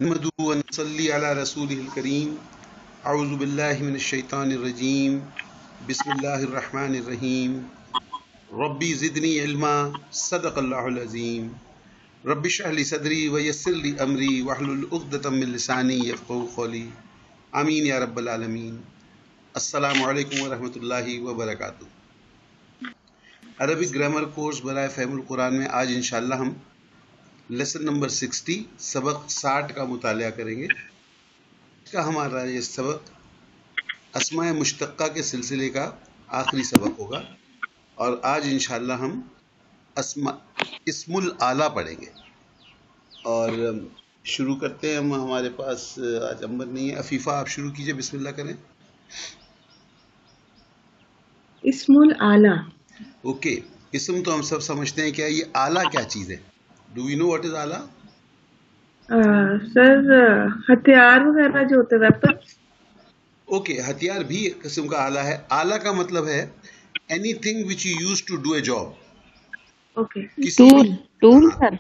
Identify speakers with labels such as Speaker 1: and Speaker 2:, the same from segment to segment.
Speaker 1: نحمده ونصلي على رسوله الكريم اعوذ بالله من الشيطان الرجيم بسم الله الرحمن الرحيم ربي زدني علما صدق الله العظيم رب اشرح لي صدري ويسر لي امري واحلل عقدة من لساني يفقهوا قولي آمین یا رب العالمین. السلام علیکم ورحمۃ اللہ وبرکاتہ. عربک گرامر کورس برائے فہم القرآن میں آج انشاءاللہ ہم لیسن نمبر 60 سبق 60 کا مطالعہ کریں گے. اس کا ہمارا یہ سبق اسماء مشتقہ کے سلسلے کا آخری سبق ہوگا اور آج انشاءاللہ ہم اسم الآلہ پڑھیں گے. اور شروع کرتے ہیں. ہمارے پاس آج امبر نہیں ہے. عفیفہ آپ شروع کیجئے، بسم اللہ کریں.
Speaker 2: اسم الآلہ.
Speaker 1: اوکے، اسم تو ہم سب سمجھتے ہیں. کیا یہ آلہ کیا چیز ہے؟ Do you know what is آلہ؟
Speaker 2: سر ہتھیار وغیرہ جو ہوتے ویپن.
Speaker 1: اوکے، ہتھیار بھی ایک قسم کا آلہ ہے. آلہ کا مطلب ہے anything which you use to do a job.
Speaker 2: Okay.
Speaker 3: Tool sir.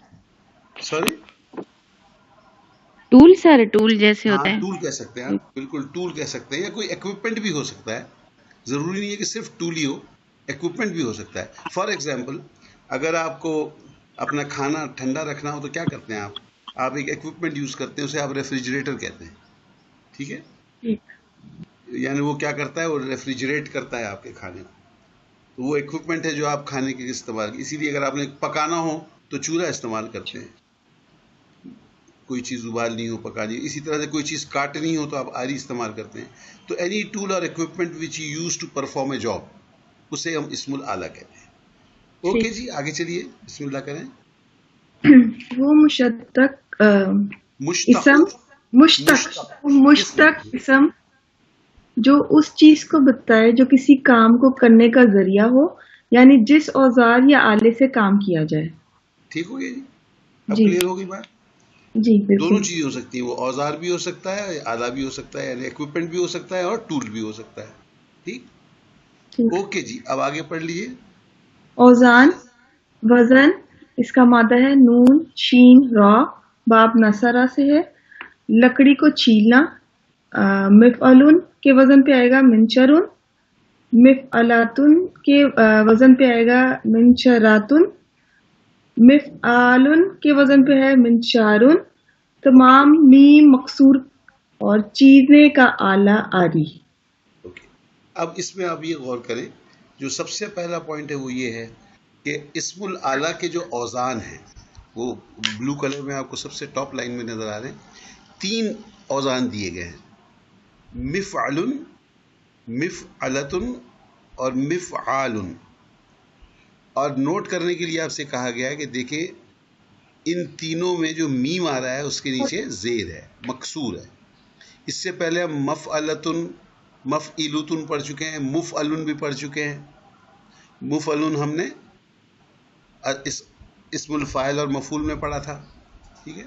Speaker 1: Sorry,
Speaker 3: tool sir, tool جیسے ہوتے
Speaker 1: ہاں
Speaker 3: ہیں.
Speaker 1: ٹول کہہ سکتے ہیں آپ، بالکل ٹول کہہ سکتے ہیں. یا کوئی ایکوپمنٹ بھی ہو سکتا ہے، ضروری نہیں ہے کہ صرف ٹول ہی ہو، ایکوپمنٹ بھی ہو سکتا ہے. فار ایگزامپل، اگر آپ کو اپنا کھانا ٹھنڈا رکھنا ہو تو کیا کرتے ہیں آپ ایک ایکوپمنٹ یوز کرتے ہیں، اسے آپ ریفریجریٹر کہتے ہیں. ٹھیک ہے، یعنی وہ کیا کرتا ہے، وہ ریفریجریٹ کرتا ہے آپ کے کھانے کو. تو وہ ایکوپمنٹ ہے جو آپ کھانے کے استعمال کی. اسی لیے اگر آپ نے پکانا ہو تو چولہا استعمال کرتے ہیں، کوئی چیز ابالنی ہو، پکانی ہو. اسی طرح سے کوئی چیز کاٹنی ہو تو آپ آری استعمال کرتے ہیں. تو اینی ٹول اور equipment which you use to perform a job, اسے ہم اسم الآلہ کہتے ہیں. اوکے جی، آگے چلیے، بسم اللہ کریں.
Speaker 2: وہ مشتق
Speaker 1: مشتق.
Speaker 2: مشتق اسم جو اس چیز کو بتائے جو کسی کام کو کرنے کا ذریعہ ہو، یعنی جس اوزار یا آلے سے کام کیا جائے.
Speaker 1: ٹھیک ہو گیا جی، اب
Speaker 2: جی
Speaker 1: کلیئر ہوگی بات.
Speaker 2: جی
Speaker 1: دونوں
Speaker 2: بالکل.
Speaker 1: چیزیں ہو سکتی ہیں، وہ اوزار بھی ہو سکتا ہے، آلہ بھی ہو سکتا ہے، یعنی ایکوپمنٹ بھی ہو سکتا ہے اور ٹول بھی ہو سکتا ہے. ٹھیک، اوکے جی، اب آگے پڑھ لیجیے.
Speaker 2: اوزان، وزن، اس کا مادہ ہے نون شین را، باب نصرہ سے ہے. لکڑی کو چھیلنا، مفعلن کے وزن پہ آئے گا منشرن، مفعلاتن کے وزن پہ آئے گا منشراتن، مفعالن کے وزن پہ ہے منشارن. تمام میم مقصور اور چیزنے کا آلہ آری.
Speaker 1: اوکے، اب اس میں آپ یہ غور کریں، جو سب سے پہلا پوائنٹ ہے وہ یہ ہے کہ اسم الآلہ کے جو اوزان ہیں وہ بلو کلر میں آپ کو سب سے ٹاپ لائن میں نظر آ رہے ہیں. 3 اوزان دیے گئے ہیں، مفعلن، مفعلتن اور مفعالن. اور نوٹ کرنے کے لیے آپ سے کہا گیا ہے کہ دیکھیں ان تینوں میں جو میم آ رہا ہے اس کے نیچے زیر ہے، مکسور ہے. اس سے پہلے ہم مفعلتن، مفعلتن پڑھ چکے ہیں، مفعلن بھی پڑھ چکے ہیں. مفعلن ہم نے اسم الفاعل اور مفعول میں پڑھا تھا. ٹھیک ہے،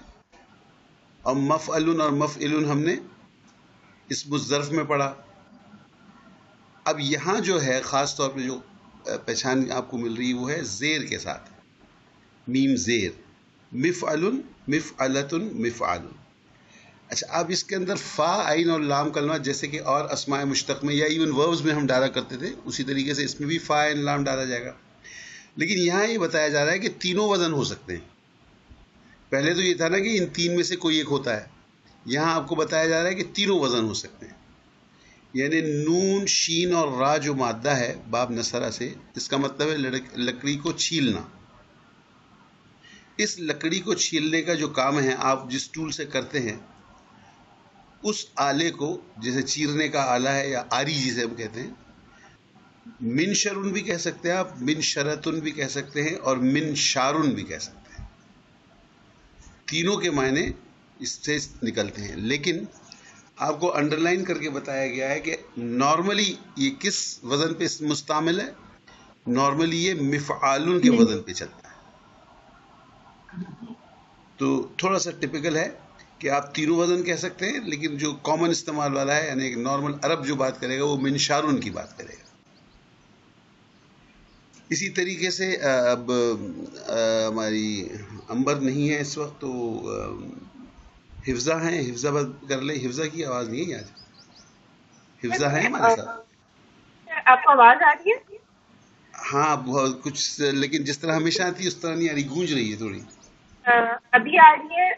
Speaker 1: اور مفعلن اور مفعلن ہم نے اسم الظرف میں پڑھا. اب یہاں جو ہے خاص طور پہ جو پہچان آپ کو مل رہی ہے وہ ہے زیر کے ساتھ، میم زیر، مفعلن، مفعلتن، مفعالن. اچھا، اب اس کے اندر فا، عین اور لام کلمات جیسے کہ اور اسماء مشتق میں یا ایون وربز میں ہم ڈالا کرتے تھے، اسی طریقے سے اس میں بھی فا، عین، لام ڈالا جائے گا. لیکن یہاں یہ بتایا جا رہا ہے کہ تینوں وزن ہو سکتے ہیں. پہلے تو یہ تھا نا کہ ان 3 میں سے کوئی ایک ہوتا ہے، یہاں آپ کو بتایا جا رہا ہے کہ تینوں وزن ہو سکتے ہیں. یعنی نون شین اور را جو مادہ ہے باب نصرہ سے، اس کا مطلب ہے لکڑی کو چھیلنا. اس لکڑی کو چھیلنے کا جو کام ہے آپ جس ٹول سے کرتے ہیں، اس آلے کو جیسے چیرنے کا آلہ ہے یا آری جسے ہم کہتے ہیں، منشرن بھی کہہ سکتے ہیں آپ، منشرتن بھی کہہ سکتے ہیں اور منشارن بھی کہہ سکتے ہیں. تینوں کے معنی اس سے نکلتے ہیں. لیکن آپ کو انڈر لائن کر کے بتایا گیا ہے کہ نارملی یہ کس وزن پہ مستعمل ہے؟ نارملی یہ مفعالن کے وزن پہ چلتا ہے. تو تھوڑا سا ٹپیکل ہے کہ آپ تینوں وزن کہہ سکتے ہیں، لیکن جو کامن استعمال والا ہے یعنی نارمل عرب جو بات کرے گا وہ منشارن کی بات کرے گا. اسی طریقے سے اب ہماری امبر نہیں ہے اس وقت، تو حفظہ ہیں، حفظہ بات کر لیں. حفظہ کی آواز نہیں ہے آج. حفظہ ہیں ہمارے ساتھ؟
Speaker 4: آپ کو آواز آ رہی ہے؟
Speaker 1: ہاں بہت کچھ، لیکن جس طرح ہمیشہ آتی ہے اس طرح نہیں آ رہی، گونج رہی ہے تھوڑی.
Speaker 4: ابھی آ رہی ہے؟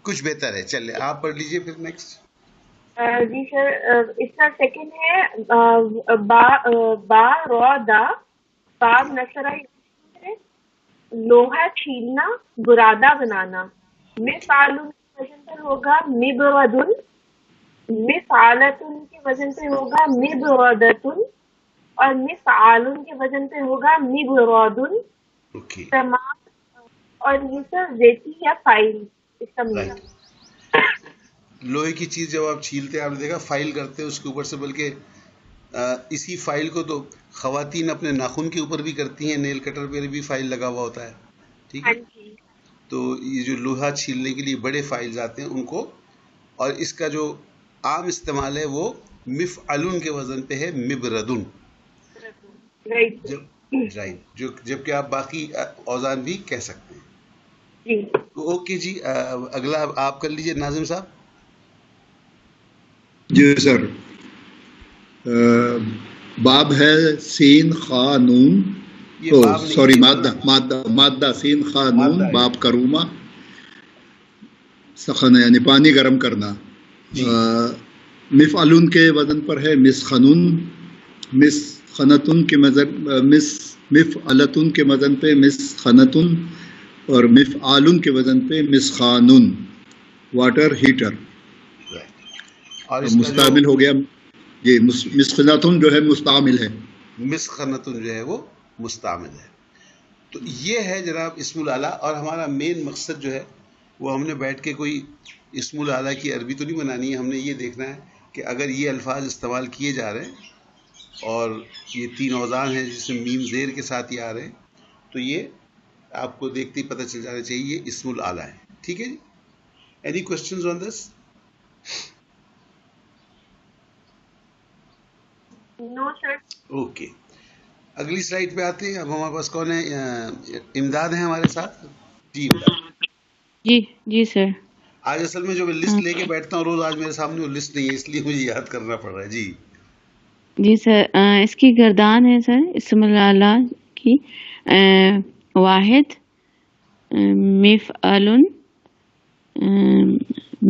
Speaker 1: کچھ بہتر ہے. چلے آپ پڑھ لیجئے پھر نیکسٹ.
Speaker 4: جی سر، اس کا سیکنڈ ہے با رو دا باب نصرہ لوہا چھیلنا برادہ بنانا. مفعالن کے وزن پہ ہوگا مبردن، مفعالتن کے وزن پہ ہوگا مبردتن، اور مفعالن کے وزن پہ ہوگا مبردن.
Speaker 1: اوکے
Speaker 4: تمام. اور یہ سر زیتی یا فائل اس کا میننگ.
Speaker 1: رائٹ. لوہے کی چیز جب آپ چھیلتے ہیں، آپ نے دیکھا فائل کرتے ہیں اس کے اوپر سے، بلکہ اسی فائل کو تو خواتین اپنے ناخن کے اوپر بھی کرتی ہیں، نیل کٹر پہ بھی فائل لگا ہوا ہوتا ہے. ٹھیک
Speaker 4: ہاں
Speaker 1: ہے.
Speaker 4: جی.
Speaker 1: تو یہ جو لوہا چھیلنے کے لیے بڑے فائلز آتے ہیں ان کو، اور اس کا جو عام استعمال ہے وہ مفعلن کے وزن پہ ہے مبردن.
Speaker 4: رائٹ.
Speaker 1: رائٹ. جبکہ آپ باقی اوزان بھی کہہ سکتے ہیں.
Speaker 4: جی
Speaker 1: اوکے جی. اگلا آپ کر لیجئے ناظم صاحب.
Speaker 5: جی سر. باب ہے سین خا نون،
Speaker 1: یہ باب نہیں
Speaker 5: سوری
Speaker 1: ہے،
Speaker 5: مادہ مادہ مادہ سین خا نون
Speaker 1: مادہ ہے.
Speaker 5: باب کروما. سخن یعنی پانی گرم کرنا.
Speaker 1: جی.
Speaker 5: مفعلن کے وزن پر ہے مسخنون. مسخنتن کے مفعلتن کے وزن پہ مسخنتن، اور مفعالن کے وزن پہ مسخانن، واٹر ہیٹر.
Speaker 1: اور اس کا
Speaker 5: مستعمل ہو گیا یہ مسخنتن جو ہے مستعمل ہے،
Speaker 1: مسخنتن جو ہے وہ مستعمل ہے. تو یہ ہے جناب اسم العلا. اور ہمارا مین مقصد جو ہے وہ ہم نے بیٹھ کے کوئی اسم العلا کی عربی تو نہیں بنانی ہے. ہم نے یہ دیکھنا ہے کہ اگر یہ الفاظ استعمال کیے جا رہے ہیں اور یہ 3 اوزان ہیں جس میں میم زیر کے ساتھ یہ آ رہے ہیں، تو یہ آپ کو دیکھتے ہی پتہ چل جانا چاہیے یہ اسم العلا ہے. ٹھیک ہے جی. Any questions on this?
Speaker 4: No sir.
Speaker 1: Okay. اگلی سلائیڈ پہ آتے ہیں. اب ہمارے پاس کون ہے؟ امداد ہے ہمارے ساتھ. جی امداد.
Speaker 3: جی جی سر.
Speaker 1: آج اصل میں جو میں لسٹ لے کے بیٹھتا ہوں روز، آج میرے سامنے وہ لسٹ نہیں ہے، اس لیے مجھے یاد کرنا پڑ رہا ہے. جی
Speaker 3: جی سر، اس کی گردان ہے سر اسم العلا کی واحد، مفعلن،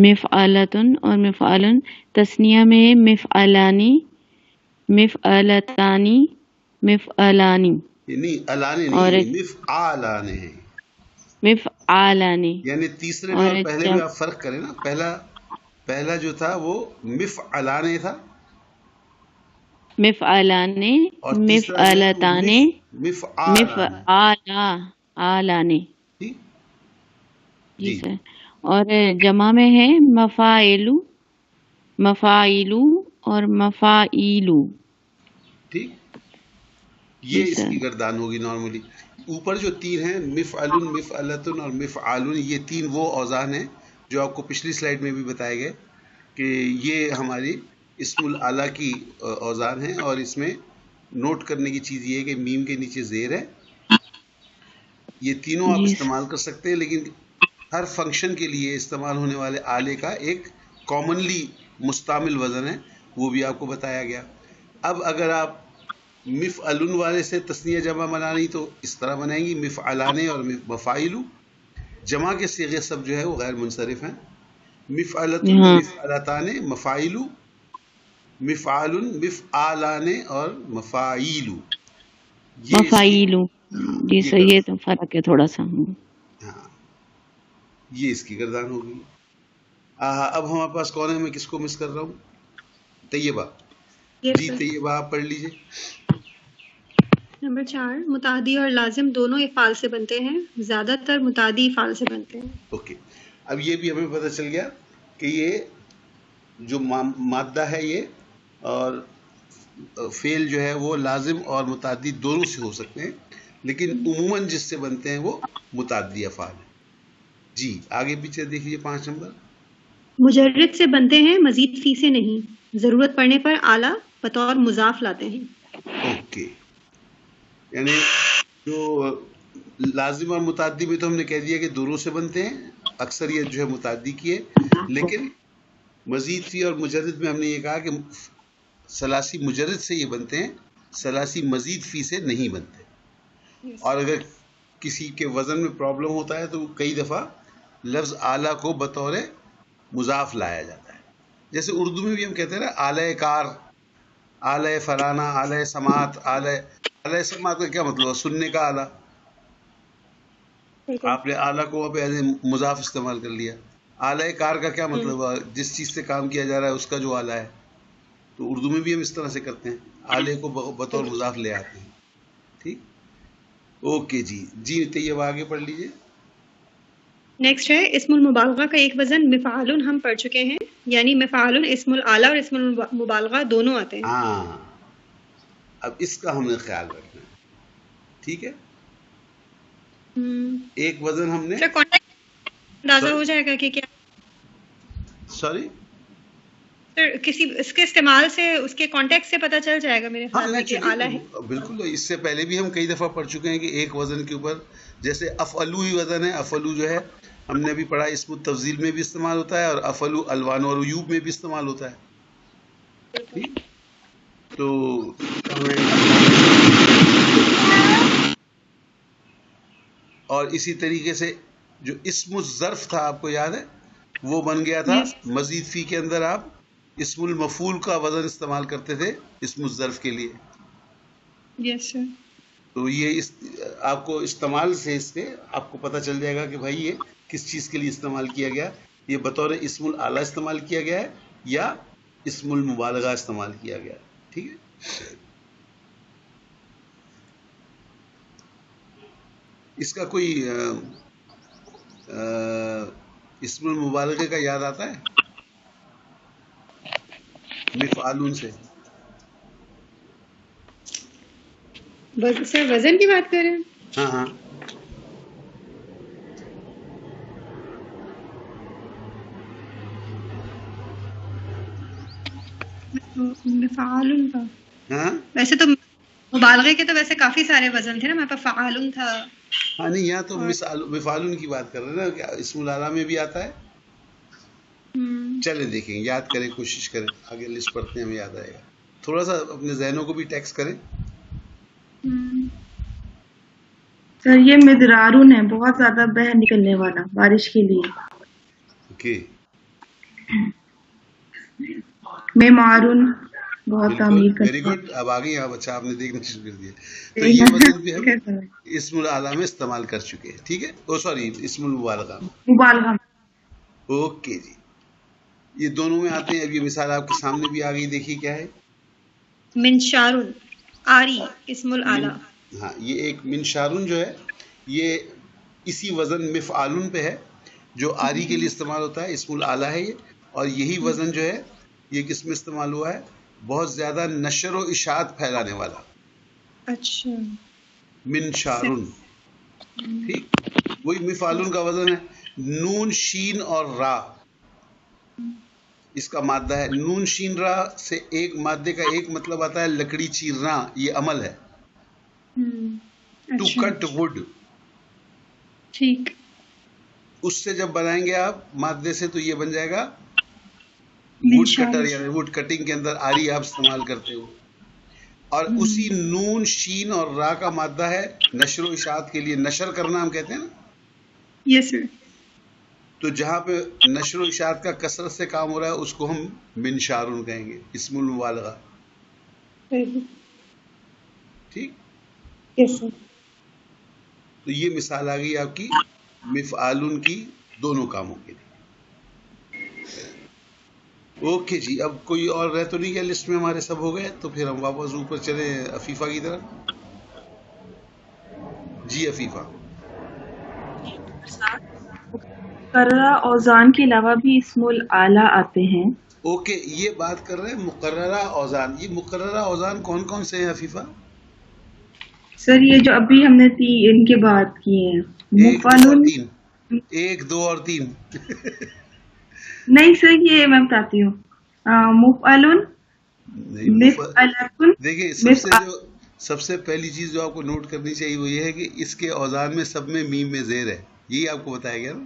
Speaker 3: مفعلتن اور مفعلن. تثنیہ میں مفعلانی، مفعلتانی، مفعلانی.
Speaker 1: نہیں الانے
Speaker 3: اور
Speaker 1: نہیں، مفعالانے ہیں.
Speaker 3: مفعالانی.
Speaker 1: یعنی تیسرے میں اور پہلے میں آپ فرق کریں نا. پہلا جو تھا وہ مفعلانے تھا،
Speaker 3: مفعلانے،
Speaker 1: اور تیسرا جو ہے وہ
Speaker 3: مفعلتانے،
Speaker 1: مفعالانے.
Speaker 3: مفعالانے.
Speaker 1: جی
Speaker 3: جی سر. اور جمع میں ہے مفاعلو، مفاعلو اور مفاعیلو.
Speaker 1: ٹھیک. یہ
Speaker 3: جی
Speaker 1: اس
Speaker 3: سر.
Speaker 1: کی گردان ہوگی نارملی. اوپر جو 3 ہیں مفعلن، مفعلتن اور مفعالن، یہ 3 وہ اوزان ہیں جو آپ کو پچھلی سلائیڈ میں بھی بتائے گئے کہ یہ ہماری اسم العلا کی اوزان ہیں. اور اس میں نوٹ کرنے کی چیز یہ ہے کہ میم کے نیچے زیر ہے. یہ تینوں آپ
Speaker 3: جی
Speaker 1: استعمال کر سکتے ہیں، لیکن ہر فنکشن کے لیے استعمال ہونے والے آلے کا ایک کامنلی مستعمل وزن ہے، وہ بھی آپ کو بتایا گیا. اب اگر آپ مفعلن والے سے تثنیہ جمع بنانی تو اس طرح بنائیں گی مفعلانے اور مفاعلو. جمع کے صیغے سب جو ہے وہ غیر منصرف ہیں. مفعلتن،
Speaker 3: ہاں.
Speaker 1: مفعلتانے، مفاعلو، مفعالن، مفعالانے اور مفاعیلو. یہ اس کی
Speaker 3: مفاعیلو. جی
Speaker 1: یہ
Speaker 3: سر، یہ تو فرق ہے تھوڑا سا.
Speaker 1: ہاں یہ اس کی گردان ہوگی. اب ہمارے پاس کون ہے؟ میں کس کو مس کر رہا ہوں؟ طیبہ. جی طیبہ آپ پڑھ لیجئے.
Speaker 6: نمبر 4، متعدی اور لازم دونوں افعال سے بنتے ہیں، زیادہ تر متعدی افعال سے بنتے ہیں.
Speaker 1: اوکے. اب یہ بھی ہمیں پتہ چل گیا کہ یہ جو مادہ ہے یہ اور فعل جو ہے وہ لازم اور متعدی دونوں سے ہو سکتے ہیں، لیکن عموماً جس سے بنتے ہیں وہ متعدی افعال ہیں. جی آگے پیچھے دیکھیے 5 نمبر.
Speaker 6: مجرد سے بنتے ہیں، مزید فی سے نہیں، ضرورت پڑنے پر اعلیٰ بطور مضاف لاتے ہیں.
Speaker 1: اوکے. یعنی جو لازم اور متعدی میں تو ہم نے کہہ دیا کہ دونوں سے بنتے ہیں، اکثریت جو ہے متعدی کی ہے، لیکن مزید فی اور مجرد میں ہم نے یہ کہا کہ ثلاثی مجرد سے یہ بنتے ہیں، ثلاثی مزید فی سے نہیں بنتے. اور اگر کسی کے وزن میں پرابلم ہوتا ہے تو کئی دفعہ لفظ اعلیٰ کو بطور مضاف لایا جاتا ہے. جیسے اردو میں بھی ہم کہتے ہیں نا اعلی کار، اعلی فلانا، اعلی سماعت. اعلی سماعت کا کیا مطلب ہے؟ سننے کا اعلیٰ. آپ نے اعلیٰ کو وہاں پہ ایز اے مضاف استعمال کر لیا. اعلی کار کا کیا مطلب ہے؟ جس چیز سے کام کیا جا رہا ہے اس کا جو اعلیٰ ہے. تو اردو میں بھی ہم اس طرح سے کرتے ہیں، اعلی کو بطور مضاف لے آتے ہیں. ٹھیک، اوکے جی طیب آگے پڑھ لیجئے.
Speaker 6: نیکسٹ ہے اسم المبالغہ کا ایک وزن مفعول ہم پڑھ چکے ہیں، یعنی مفعول اسم الاعلیٰ اور اسم المبالغہ دونوں آتے ہیں.
Speaker 1: ہاں، اب اس کا ہم نے خیال رکھنا ہے. ٹھیک ہے، ایک وزن ہم نے
Speaker 6: اندازہ ہو جائے گا کہ کیا
Speaker 1: سوری
Speaker 6: کسی اس کے استعمال سے اس کے کانٹیکٹ سے پتہ چل جائے گا میرے خیال میں کہ اعلیٰ ہے.
Speaker 1: بالکل. اس سے پہلے بھی ہم کئی دفعہ پڑھ چکے ہیں کہ ایک وزن کے اوپر، جیسے افعلو ہی وزن ہے. افعلو جو ہے ہم نے بھی پڑھا اسم التفضیل میں بھی استعمال ہوتا ہے اور افعلو الوان اور عیوب میں بھی استعمال ہوتا ہے. ٹھیک، تو اور اسی طریقے سے جو اسم الظرف تھا آپ کو یاد ہے وہ بن گیا تھا مزید فی کے اندر آپ اسم المفعول کا وزن استعمال کرتے تھے اسم الظرف کے لیے.
Speaker 6: یس سر.
Speaker 1: تو یہ آپ کو استعمال سے اس کے آپ کو پتہ چل جائے گا کہ بھائی یہ کس چیز کے لیے استعمال کیا گیا. یہ بطور اسم الاعلیٰ استعمال کیا گیا ہے یا اسم المبالغہ استعمال کیا گیا. ٹھیک ہے، اس کا کوئی اسم المبالغے کا یاد آتا ہے مفعالون سے؟
Speaker 6: سر وزن کی بات کر رہے ہیں؟
Speaker 1: ہاں
Speaker 6: فعال کا
Speaker 1: ہاں
Speaker 6: ویسے تو مبالغے کے تو ویسے کافی سارے وزن تھے نا. میں فعال تھا.
Speaker 1: ہاں نہیں، یہاں تو مفعالون کی بات کر رہے ہیں نا کہ اسم الاعلیٰ میں بھی آتا ہے. چلے دیکھیں، یاد کریں، کوشش کریں، آگے لسٹ پڑھتے ہیں ہمیں یاد آئے گا. تھوڑا سا اپنے ذہنوں کو بھی ٹیکس کریں.
Speaker 2: سر یہ مدرارون ہے، بہت زیادہ بہہ نکلنے والا بارش کے لیے.
Speaker 1: اوکے،
Speaker 2: معمارون بہت تعمیر کرتا.
Speaker 1: Very good. اب آگے آپ اچھا آپ نے دیکھنا شروع کر دیا. تو یہ وزن بھی ہم اسم الاعلیٰ میں استعمال کر چکے ہیں. ٹھیک ہے، سوری اسم المبالغہ. اوکے جی، یہ دونوں میں آتے ہیں. اب یہ مثال آپ کے سامنے بھی آ گئی، دیکھیے کیا ہے.
Speaker 6: منشارون آری اسم الاعلیٰ.
Speaker 1: ہاں، یہ ایک منشارون جو ہے یہ اسی وزن مفعالون پہ ہے جو آری کے لیے استعمال ہوتا ہے. اسم الاعلیٰ ہے یہ، اور یہی وزن جو ہے یہ کس میں استعمال ہوا ہے؟ بہت زیادہ نشر و اشاعت پھیلانے والا.
Speaker 6: اچھا،
Speaker 1: منشارون. ٹھیک، وہی مفعالون کا وزن ہے. نون شین اور را اس کا مادہ ہے. نون شین را سے ایک مادے کا ایک مطلب آتا ہے لکڑی چیرنا. یہ عمل ہے. To cut wood.
Speaker 6: ٹھیک،
Speaker 1: اس سے جب بنائیں گے آپ مادے سے تو یہ بن جائے گا وڈ کٹر، یعنی وڈ کٹنگ کے اندر آری آپ استعمال کرتے ہو. اور اسی نون شین اور را کا مادہ ہے نشر و اشاعت کے لیے. نشر کرنا ہم کہتے ہیں نا.
Speaker 6: یس سر.
Speaker 1: تو جہاں پہ نشر و اشاعت کا کثرت سے کام ہو رہا ہے اس کو ہم منشارون کہیں گے، اسم المبالغہ. ٹھیک،
Speaker 6: یس سر.
Speaker 1: تو یہ مثال آ گئی آپ کی مفعالون کی دونوں کاموں کے لیے. اوکے جی، اب کوئی اور رہ تو نہیں گیا لسٹ میں؟ ہمارے سب ہو گئے تو پھر ہم واپس اوپر چلیں عفیفہ کی طرف. جی عفیفہ.
Speaker 2: مقررہ اوزان کے علاوہ بھی اسم الاعلیٰ آتے ہیں.
Speaker 1: اوکے، یہ بات کر رہے ہیں مقررہ اوزان. یہ مقررہ اوزان کون کون سے ہیں عفیفہ؟
Speaker 2: سر یہ جو ابھی ہم نے ان کے بات کیے ہیں، مفعالون.
Speaker 1: 1 2 اور 3
Speaker 2: نہیں سر، یہ میں بتاتی ہوں. مفعالون، مفعلتون.
Speaker 1: دیکھیں سب سے پہلی چیز جو آپ کو نوٹ کرنی چاہیے وہ یہ ہے کہ اس کے اوزان میں سب میں میم میں زیر ہے. یہی آپ کو بتایا گیا نا.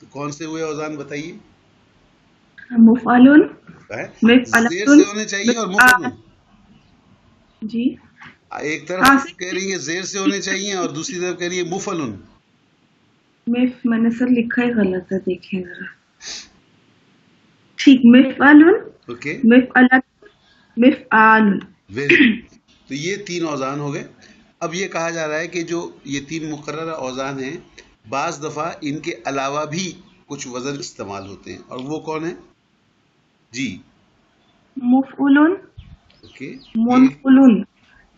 Speaker 1: تو کون سے ہوئے اوزان بتائیے؟
Speaker 2: مفعلن
Speaker 1: زیر سے ہونے چاہیے اور مفعلن.
Speaker 2: جی
Speaker 1: ایک طرف کہہ رہی ہیں زیر سے ہونے چاہیے اور دوسری طرف کہہ رہی ہے مفعلن.
Speaker 2: میں نے سر لکھا ہی غلط ہے، دیکھیں ذرا. ٹھیک، مفعلن
Speaker 1: اوکے،
Speaker 2: مفعال.
Speaker 1: Very good. تو یہ 3 اوزان ہو گئے. اب یہ کہا جا رہا ہے کہ جو یہ 3 مقررہ اوزان ہیں بعض دفعہ ان کے علاوہ بھی کچھ وزن استعمال ہوتے ہیں، اور وہ کون ہیں؟ جی
Speaker 2: مفعولن،
Speaker 1: اوکے،
Speaker 2: منفعلن،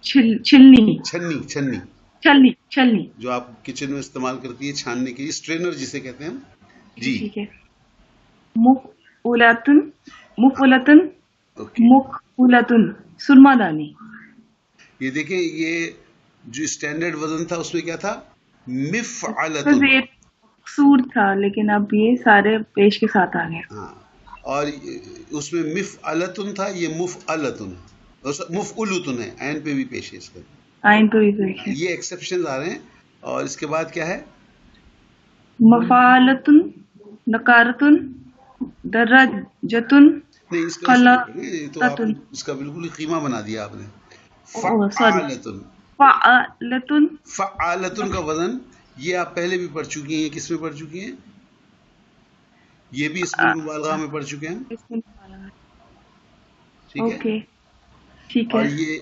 Speaker 2: چھلنی، چھلنی
Speaker 1: جو آپ کچن میں استعمال کرتی ہے چھاننے کے لیے، اسٹرینر جسے کہتے ہیں ہم. جی
Speaker 2: ٹھیک ہے. مفعولتن،
Speaker 1: اوکے.
Speaker 2: مقبولتن، سرما دانی.
Speaker 1: یہ دیکھیں، یہ جو اسٹینڈرڈ وزن تھا اس میں کیا تھا؟ مفعلتن.
Speaker 2: مقصور تھا لیکن اب یہ سارے پیش کے ساتھ آ گئے.
Speaker 1: ہاں، اور اس میں مفعلتن تھا، یہ مفعلتن، مفعولتن ہے، عین پہ بھی پیش ہے اس کا.
Speaker 2: آئین پہ بھی پیش ہے.
Speaker 1: یہ ایکسیپشنز آ رہے ہیں. اور اس کے بعد کیا ہے؟
Speaker 2: مفعلتن، نکارتن، درجتن،
Speaker 1: نہیں، اس کا یہ تو آپ اس کا بالکل ہی قیمہ بنا دیا آپ نے. فعالتن. فعالتن کا وزن یہ آپ پہلے بھی پڑھ چکی ہیں. کس میں پڑھ چکی ہیں؟ یہ بھی اسم المبالغہ میں پڑھ چکے ہیں. ٹھیک ہے.
Speaker 2: ٹھیک ہے.
Speaker 1: اور یہ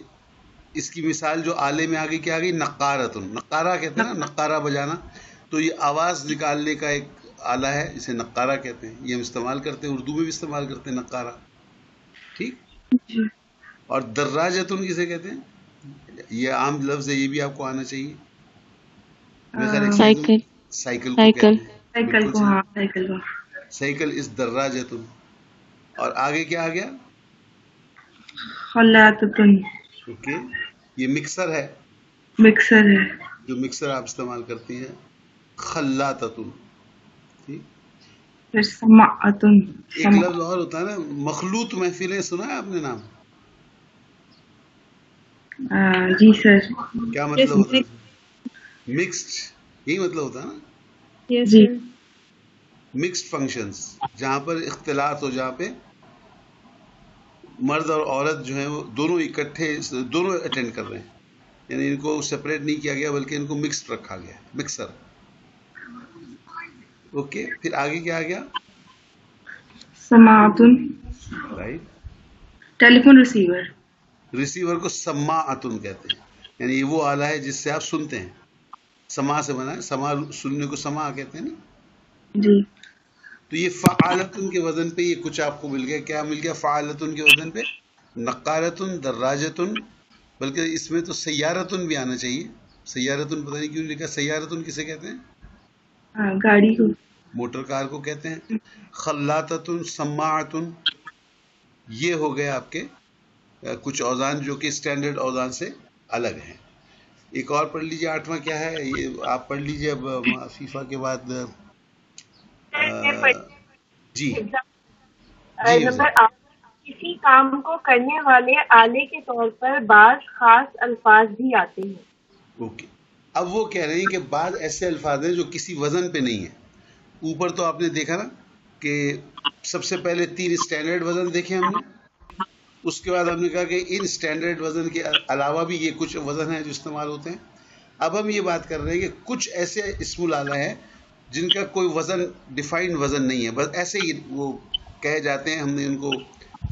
Speaker 1: اس کی مثال جو آلے میں آگے کیا آ گئی؟ نقارتن. نقارہ کہتے ہیں نا، نقارہ بجانا. تو یہ آواز نکالنے کا ایک آلہ ہے جسے نقارہ کہتے ہیں. یہ ہم استعمال کرتے ہیں، اردو میں بھی استعمال کرتے ہیں نقارہ. ٹھیک. اور دراجتن کسے کہتے ہیں؟ یہ عام لفظ ہے، یہ بھی آپ کو آنا چاہیے.
Speaker 3: سائیکل.
Speaker 1: سائیکل کو کہتے ہیں.
Speaker 2: سائیکل کو
Speaker 1: سائیکل اس دراجتن. اور آگے کیا آ گیا؟
Speaker 2: خلاتتن.
Speaker 1: اوکے. یہ مکسر ہے،
Speaker 2: مکسر ہے
Speaker 1: جو مکسر آپ استعمال کرتی ہیں. خلاتتن. ٹھیک.
Speaker 2: پھر سماعتن.
Speaker 1: ایک لفظ اور ہوتا ہے نا، مخلوط محفلیں، سنا ہے آپ نے نام؟
Speaker 2: جی سر.
Speaker 1: کیا مطلب ہوتا ہے؟ مکسڈ، یہی مطلب ہوتا ہے نا.
Speaker 2: جی
Speaker 1: مکسڈ فنکشنز، جہاں پر اختلاط ہو، جہاں پہ مرد اور عورت جو ہیں وہ دونوں اکٹھے دونوں اٹینڈ کر رہے ہیں، یعنی ان کو سپریٹ نہیں کیا گیا بلکہ ان کو مکسڈ رکھا گیا، مکسر. اوکے. پھر آگے کیا آ گیا؟
Speaker 2: سماعتن.
Speaker 1: رائٹ.
Speaker 2: ٹیلی فون ریسیور.
Speaker 1: ریسیور کو سماعتن کہتے ہیں، یعنی یہ وہ آلہ ہے جس سے آپ سنتے ہیں. سما سے بنا ہے، سما سننے کو سما کہتے ہیں نا.
Speaker 2: جی.
Speaker 1: تو یہ فعالتن کے وزن پہ یہ کچھ آپ کو مل گیا. کیا مل گیا فعالتن کے وزن پہ؟ نقارتن، دراجتن، بلکہ اس میں تو سیارتن بھی آنا چاہیے. سیارتن پتہ نہیں کیوں لکھا. سیارتن کسے کہتے ہیں؟
Speaker 2: گاڑی کو،
Speaker 1: موٹر کار کو کہتے ہیں. خلاتتن، سماعتن، یہ ہو گئے آپ کے کچھ اوزان جو کہ اسٹینڈرڈ اوزان سے الگ ہیں. ایک اور پڑھ لیجیے، 8واں کیا ہے یہ آپ پڑھ لیجیے. اب فیفا کے بعد جی
Speaker 4: نمبر 8، کسی کام کو کرنے والے آلے کے طور پر بعض خاص الفاظ بھی آتے ہیں.
Speaker 1: اوکے. اب وہ کہہ رہے ہیں کہ بعض ایسے الفاظ ہیں جو کسی وزن پہ نہیں ہیں. اوپر تو آپ نے دیکھا نا کہ سب سے پہلے 3 اسٹینڈرڈ وزن دیکھے ہم نے، اس کے بعد ہم نے کہا کہ ان اسٹینڈرڈ وزن کے علاوہ بھی یہ کچھ وزن ہیں جو استعمال ہوتے ہیں. اب ہم یہ بات کر رہے ہیں کہ کچھ ایسے اسم الآلہ ہیں جن کا کوئی وزن، ڈیفائنڈ وزن نہیں ہے، بس ایسے ہی وہ کہے جاتے ہیں. ہم نے ان کو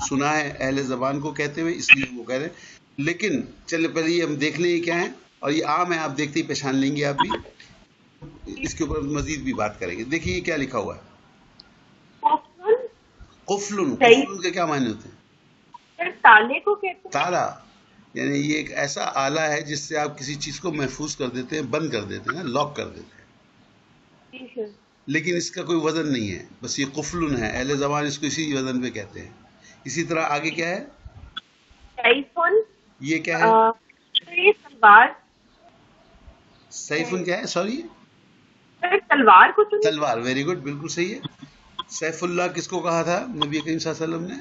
Speaker 1: سنا ہے اہل زبان کو کہتے ہوئے، اس لیے وہ کہہ رہے ہیں. لیکن چلے پہلے یہ ہم دیکھ لیں یہ کیا ہیں، اور یہ عام ہے، آپ دیکھتے ہی پہچان لیں گے. آپ بھی اس کے اوپر مزید بھی بات کریں گے. دیکھیے یہ کیا لکھا ہوا ہے. قفل. قفل کے کیا معنی ہوتے ہیں؟
Speaker 4: تالے کو کہتے ہیں.
Speaker 1: تالا، یعنی یہ ایک ایسا آلہ ہے جس سے آپ کسی چیز کو محفوظ کر دیتے ہیں، بند کر دیتے ہیں، لاک کر دیتے ہیں، لیکن اس کا کوئی وزن نہیں ہے، بس یہ قفل ہے. اہل زبان اس کو اسی وزن پہ کہتے ہیں. اسی طرح آگے کیا ہے؟ یہ کیا ہے؟
Speaker 4: تلوار.
Speaker 1: سیفن کیا ہے؟ سوری،
Speaker 4: تلوار کو.
Speaker 1: تلوار. ویری گڈ، بالکل صحیح ہے. سیف اللہ کس کو کہا تھا نبی کریم صلی اللہ علیہ وسلم نے؟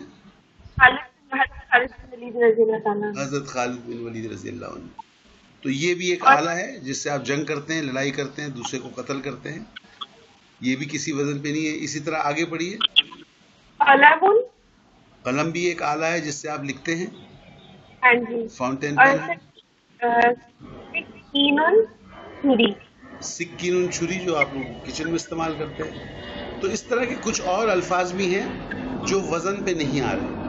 Speaker 1: حضرت خالد بن ولید رضی اللہ عنہ. تو یہ بھی ایک آلہ ہے جس سے آپ جنگ کرتے ہیں، لڑائی کرتے ہیں، دوسرے کو قتل کرتے ہیں. یہ بھی کسی وزن پہ نہیں ہے. اسی طرح آگے پڑھیے.
Speaker 4: قلم.
Speaker 1: قلم بھی ایک آلہ ہے جس سے آپ لکھتے ہیں.
Speaker 4: ہاں جی.
Speaker 1: فاؤنٹین
Speaker 4: اور
Speaker 1: پین.
Speaker 4: سکین چھری.
Speaker 1: سکین چھری جو آپ لوگ کچن میں استعمال کرتے ہیں. تو اس طرح کے کچھ اور الفاظ بھی ہیں جو وزن پہ نہیں آ رہے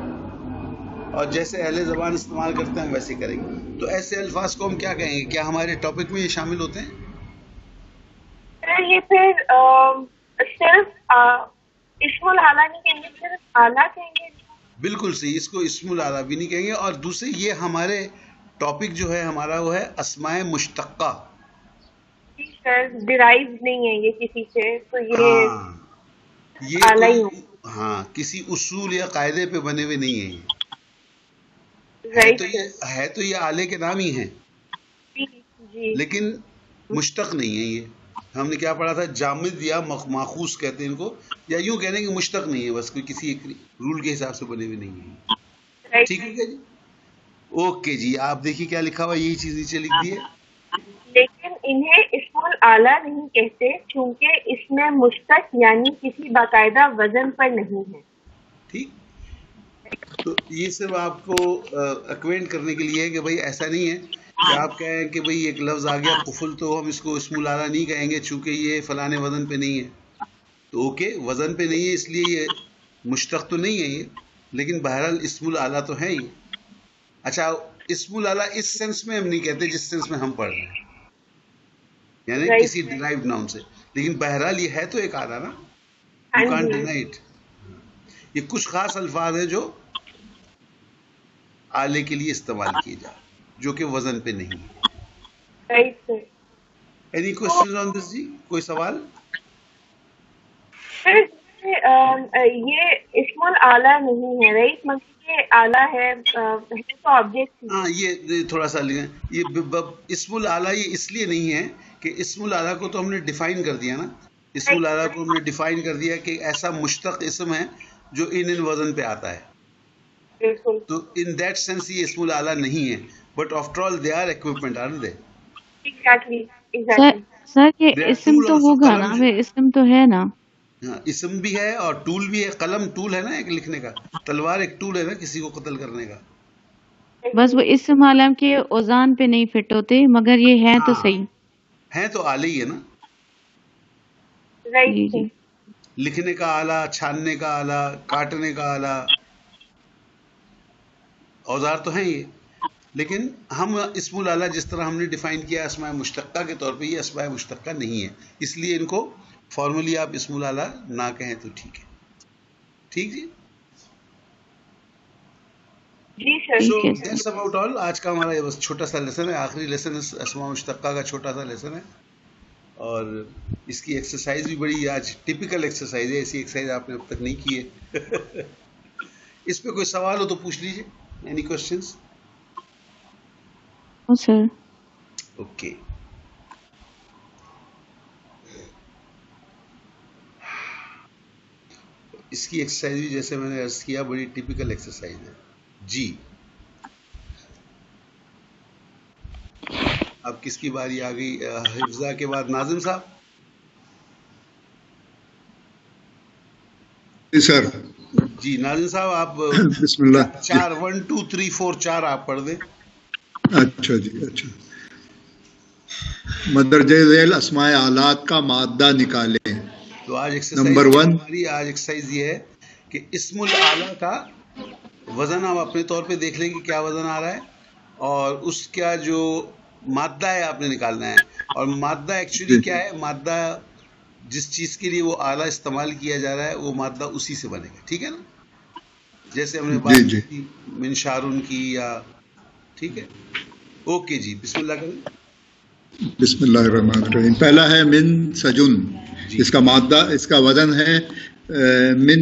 Speaker 1: اور جیسے اہل زبان استعمال کرتے ہیں ویسے کریں گے. تو ایسے الفاظ کو ہم کیا کہیں گے؟ کیا ہمارے ٹاپک میں یہ شامل ہوتے ہیں؟
Speaker 4: یہ پھر صرف اسم العلیٰ نہیں کہیں گے، صرف آلہ کہیں گے.
Speaker 1: بالکل صحیح، اس کو اسم العلیٰ بھی نہیں کہیں گے. اور دوسرے یہ ہمارے ٹاپک جو ہے ہمارا وہ ہے اسماء مشتقہ.
Speaker 4: سر ڈرائیو نہیں ہے یہ کسی سے، تو یہ آلہ ہی
Speaker 1: کوئی کسی اصول یا قاعدے پہ بنے ہوئے نہیں ہیں. ہے تو یہ آلے کے نام ہی ہیں لیکن مشتق نہیں ہے. یہ ہم نے کیا پڑھا تھا؟ جامد یا ماخوذ کہتے ہیں ان کو، یا یوں کہنے کہ مشتق نہیں ہے، بس کوئی کسی ایک رول کے حساب سے بنے ہوئے نہیں ہیں. ٹھیک ہے جی، اوکے جی. آپ دیکھیے کیا لکھا ہوا، یہی چیز نیچے لکھ دی ہے.
Speaker 4: لیکن انہیں اسم العلیٰ نہیں کہتے چونکہ اس میں مشتق یعنی کسی باقاعدہ وزن پر نہیں ہے.
Speaker 1: ٹھیک. تو یہ صرف آپ کو ایکوینٹ کرنے کے لیے ہے کہ بھائی ایسا نہیں ہے کہ آپ کہیں کہ بھائی ایک لفظ آ گیا قفل تو ہم اس کو اسم العلیٰ نہیں کہیں گے چونکہ یہ فلانے وزن پہ نہیں ہے. تو اوکے، وزن پہ نہیں ہے اس لیے یہ مشتق تو نہیں ہے یہ، لیکن بہرحال اسم العلیٰ تو ہے ہی. اچھا، اسم العلیٰ اس سینس میں ہم نہیں کہتے جس سینس میں ہم پڑھ رہے ہیں، یعنی کسی ڈرائیوڈ ناؤن سے، لیکن بہرحال یہ ہے تو ایک آلہ نا. You can't deny it. یہ کچھ خاص الفاظ ہیں جو آلے کے لیے استعمال کیے جائے جو کہ وزن پہ نہیں ہے. اینی کوشچن آن دس جی؟ کوئی سوال؟
Speaker 4: یہ اسم العلیٰ نہیں ہے رائٹ، مگر یہ آلہ ہے تو آبجیکٹ.
Speaker 1: ہاں، یہ تھوڑا سا یہ اسم العلیٰ یہ اس لیے نہیں ہے کہ اسم العلیٰ کو تو ہم نے ڈیفائن کر دیا نا. اسم العلیٰ کو ہم نے ڈیفائن کر دیا کہ ایسا مشتق اسم ہے جو ان وزن پہ آتا ہے. تو ان دیٹ سینس یہ اسم العلیٰ نہیں ہے، but after all they are equipment, are they?
Speaker 3: Sir یہ اسم تو ہوگا نا، اسم تو ہے نا.
Speaker 1: ہاں، اسم بھی ہے اور ٹول بھی ہے. قلم ٹول ہے نا ایک لکھنے کا، تلوار ایک ٹول ہے نا کسی کو قتل کرنے کا.
Speaker 3: بس وہ اسم عالم کے اوزان پہ نہیں فٹ ہوتے، مگر یہ ہے تو صحیح
Speaker 1: ہے تو آلہ ہی ہے نا.
Speaker 3: جی جی.
Speaker 1: لکھنے کا آلہ، چھاننے کا آلہ، کاٹنے کا آلہ، اوزار تو ہیں یہ. لیکن ہم اسم العلیٰ جس طرح ہم نے ڈیفائن کیا اسماء مشتقہ کے طور پہ، یہ اسماء مشتقہ نہیں ہے، اس لیے ان کو فارملی آپ اسم العلیٰ نہ کہیں تو ٹھیک ہے. ٹھیک جی. So that's about all. آج کا ہمارا یہ بس چھوٹا سا لیسن ہے، آخری لیسن اسماء مشتقہ کا چھوٹا سا لیسن ہے، اور اس کی ایکسرسائز بھی بڑی آج ٹپیکل ایکسرسائز ہے. ایسی ایکسرسائز آپ نے اب تک نہیں کی ہے. اس پہ کوئی سوال ہو تو پوچھ لیجیے. Any questions?
Speaker 3: Sir
Speaker 1: okay. اس کی ایکسرسائز بھی جیسے میں نے عرض کیا بڑی ٹپیکل ایکسرسائز ہے جی. اب کس کی باری آ گئی؟ حفظہ کے بعد ناظم صاحب.
Speaker 5: جی سر.
Speaker 1: جی ناظم صاحب آپ
Speaker 5: بسم اللہ.
Speaker 1: 4 1 2 3 4 4 آپ پڑھ دیں.
Speaker 5: اچھا جی. اچھا، مدرجہ ذیل اسماء آلات کا مادہ نکالیں.
Speaker 1: تو آج
Speaker 5: نمبر 1
Speaker 1: ہماری ایکسرسائز یہ ہے کہ اسم العلیٰ کا وزن ہم اپنے طور پہ دیکھ لیں کہ کیا وزن آ رہا ہے، اور اس کا جو مادہ ہے آپ نے نکالنا ہے. اور مادہ ایکچولی کیا ہے؟ مادہ جس چیز کے لیے وہ آلہ استعمال کیا جا رہا ہے وہ مادہ اسی سے بنے گا. ٹھیک ہے نا؟ جیسے ہم نے بات کی منشارن کی یا. ٹھیک ہے، اوکے جی. بسم اللہ کریں.
Speaker 5: بسم اللہ الرحمن الرحیم. پہلا ہے من سجن. اس کا مادہ، اس کا وزن ہے من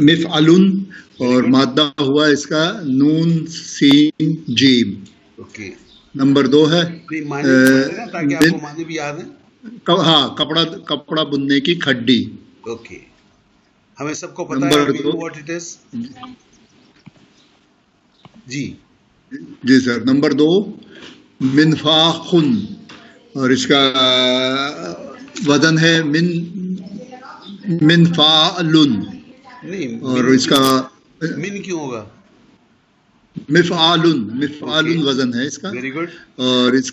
Speaker 5: مفعلن، اور مادہ ہوا اس کا نون سین جیم.
Speaker 1: اوکے.
Speaker 5: نمبر 2 ہے
Speaker 1: تاکہ آپ کو معنی بھی یاد ہیں.
Speaker 5: ہاں، کپڑا بننے کی کھڈی.
Speaker 1: اوکے، ہمیں سب کو پتہ ہے واٹ اٹ از. جی
Speaker 5: جی سر. نمبر 2 منفاخن، اور اس کا وزن ہے منفعلن،
Speaker 1: نہیں،
Speaker 5: اور اس کا
Speaker 1: من کیوں ہوگا؟
Speaker 5: مفعالن وزن ہے اس کا،
Speaker 1: ویری گڈ.
Speaker 5: اور اس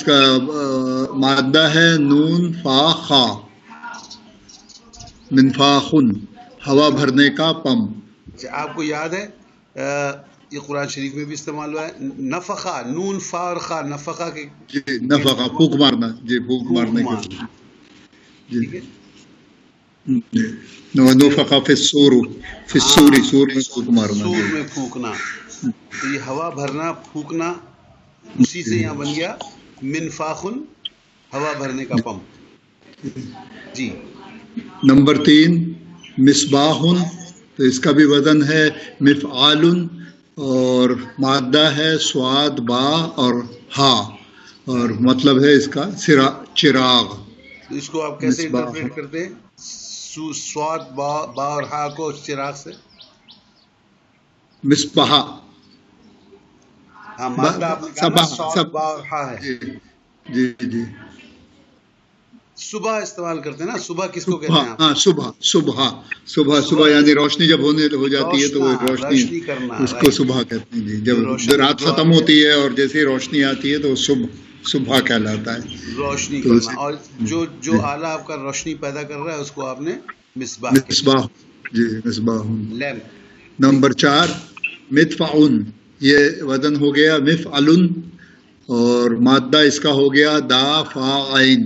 Speaker 5: کا مادہ ہے نون فا خا، منفاخن، ہوا بھرنے کا پمپ.
Speaker 1: آپ کو یاد ہے یہ قرآن شریف میں بھی استعمال ہوا ہے، نفخہ، نون فا اور خا، نفخہ کے
Speaker 5: جی نفخہ، پھونک مارنا، جی پھونک مارنے کے، جی
Speaker 1: ٹھیک ہے.
Speaker 5: نفخ فی الصور، فی الصور، سور میں پھونک مارنا.
Speaker 1: سور میں پھونکنا، تو یہ ہوا بھرنا، پھونکنا، اسی سے یہاں بن گیا منفاخن، ہوا بھرنے کا پمپ. جی.
Speaker 5: نمبر 3 مصباحن، تو اس کا بھی وزن ہے مفعالن، اور مادہ ہے سواد با اور ہا، اور مطلب ہے اس کا چراغ.
Speaker 1: تو اس کو آپ کیسے
Speaker 5: مصباح.
Speaker 1: انٹرپریٹ کرتے ہیں؟ سواد با اور ہا کو چراغ سے؟
Speaker 5: مصباح،
Speaker 1: ہاں، مادہ آپ نے کہا نا سواد با اور ہا ہے.
Speaker 5: جی جی.
Speaker 1: صبح استعمال کرتے ہیں نا، صبح کس کو کہتے ہیں آپ؟
Speaker 5: ہاں، صبح یعنی روشنی جب ہو جاتی ہے تو وہ روشنی
Speaker 1: کرنا،
Speaker 5: اس کو صبح کہتے ہیں. جی، جب رات ختم ہوتی ہے اور جیسے روشنی آتی ہے تو صبح کہلاتا ہے.
Speaker 1: روشنی کرنا. اور جو آلہ آپ کا روشنی پیدا کر رہا ہے اس کو آپ نے مصباح
Speaker 5: مصباح. جی مصباح.
Speaker 1: لیمپ.
Speaker 5: نمبر 4 مدفعن، یہ وزن ہو گیا مفعلن، اور مادہ اس کا ہو گیا دا فا عین،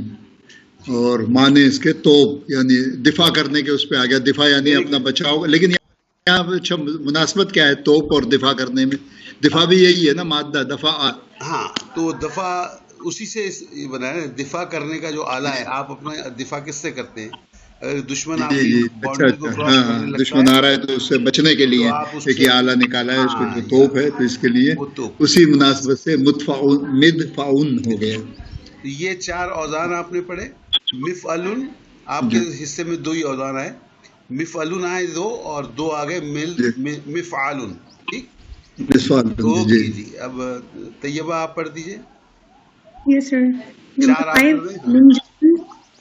Speaker 5: اور معنی اس کے توپ، یعنی دفاع کرنے کے اس پہ آ گیا. دفاع یعنی اپنا بچاؤ، لیکن یہاں مناسبت کیا ہے توپ اور دفاع کرنے میں؟ دفاع بھی یہی ہے نا، مادہ دفاع.
Speaker 1: ہاں، تو دفاع اسی سے بنا ہے، دفاع کرنے کا جو آلہ ہے. آپ اپنا دفاع کس سے کرتے ہیں؟ اگر دشمن آپ کی باؤنڈری کو کراس کرنے لگتا ہے،
Speaker 5: دشمن آ رہا ہے تو اس سے بچنے کے لیے ایک یہ آلہ نکالا ہے، اس کو جو توپ ہے، تو اس کے لیے اسی مناسبت سے مدفعن ہو گیا.
Speaker 1: یہ 4 اوزان آپ نے پڑھے. مفعلن آپ کے حصے میں 2 ہی اوزان آئے، مفعلن آئے 2 اور 2 آگئے مفعالن. ٹھیک. اوکے جی. اب طیبہ آپ پڑھ دیجئے.
Speaker 6: یس سر.
Speaker 1: 4 آپ پڑھ دیں.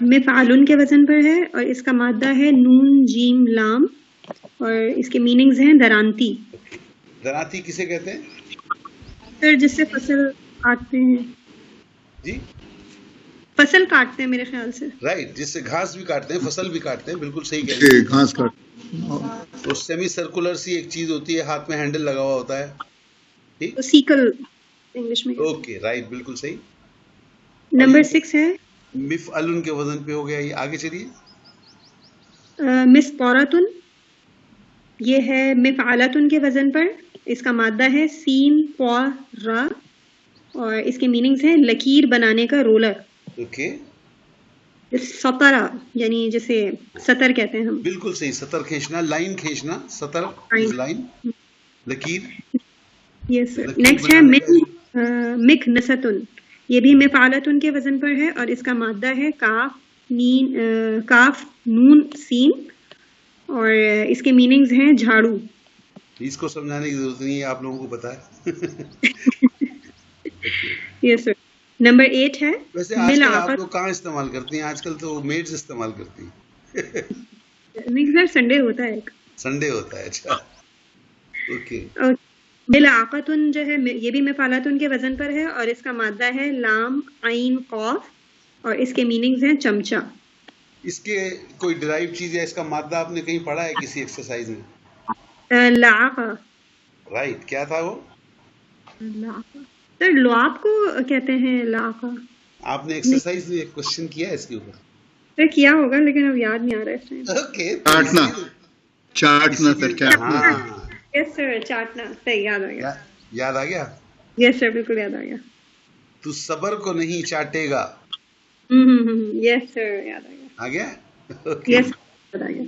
Speaker 6: مفعالن کے وزن پر ہے، اور اس کا مادہ ہے نون جیم لام، اور اس کے میننگز ہیں درانتی.
Speaker 1: درانتی کسے کہتے ہیں؟
Speaker 6: سر جس سے فصل کاٹتے ہیں.
Speaker 1: جی،
Speaker 6: فصل کاٹتے ہیں میرے خیال سے.
Speaker 1: رائٹ، جس سے گھاس بھی کاٹتے ہیں، فصل بھی کاٹتے ہیں. بالکل صحیح کہہ رہے ہیں.
Speaker 5: گھاس کاٹ،
Speaker 1: تو سیمی سرکولر سی ایک چیز ہوتی ہے، ہاتھ میں ہینڈل لگا ہوا ہوتا ہے. ٹھیک،
Speaker 6: سیکل انگلش میں.
Speaker 1: اوکے، رائٹ، بالکل صحیح.
Speaker 6: نمبر 6 ہے
Speaker 1: مفعلن کے وزن پہ ہو گیا. یہ آگے چلیے.
Speaker 6: مسپوراتن، یہ ہے مفعالتن کے وزن پر. اس کا مادہ ہے سین پا را، اور اس کے میننگز ہیں لکیر بنانے کا رولر.
Speaker 1: اوکے.
Speaker 6: سطرہ یعنی جسے سطر کہتے ہیں ہم.
Speaker 1: بالکل صحیح، سطر کھینچنا، لائن کھینچنا. سطر لائن، لکیر.
Speaker 6: یس سر. نیکسٹ ہے مکنستن، یہ بھی مفعالتن کے وزن پر ہے، اور اس کا مادہ ہے کاف نون سین، اور اس کے میننگز ہیں جھاڑو.
Speaker 1: اس کو سمجھانے کی ضرورت نہیں ہے، آپ لوگوں کو پتا ہے.
Speaker 6: یس سر. نمبر 8 ہے
Speaker 1: ویسے آج کل آپ لوگ کہاں استعمال کرتی ہیں؟ آج کل تو میڈز استعمال کرتی ہیں.
Speaker 6: نہیں سر، سنڈے ہوتا ہے،
Speaker 1: سنڈے ہوتا ہے. اچھا، اوکے.
Speaker 6: ملاقاتن جو ہے یہ بھی مفعالتن کے وزن پر ہے، اور اس کا مادہ ہے لام عین قاف، اور اس کے میننگز ہیں چمچہ.
Speaker 1: اس کے کوئی ڈرائیو چیز ہے؟ اس کا مادہ آپ نے کہیں پڑھا ہے کسی ایکسرسائز میں؟
Speaker 6: لعاقہ.
Speaker 1: رائٹ، کیا تھا وہ؟
Speaker 6: سر لعاب کو کہتے ہیں لعاقہ.
Speaker 1: آپ نے ایکسرسائز میں ایک کوشچن کیا ہے اس کے اوپر؟
Speaker 6: سر کیا ہوگا لیکن اب یاد نہیں آ رہا ہے اس ٹائم.
Speaker 1: اوکے.
Speaker 5: چاٹنا سر، چاٹنا.
Speaker 6: یس سر، چاٹنا. صحیح، یاد آ گیا.
Speaker 1: یاد آ گیا؟
Speaker 6: یس سر، بالکل یاد آ گیا.
Speaker 1: تو صبر کو نہیں چاٹے گا.
Speaker 6: یس سر، یاد آ گیا.
Speaker 1: آ گیا؟
Speaker 6: یس یاد آ گیا.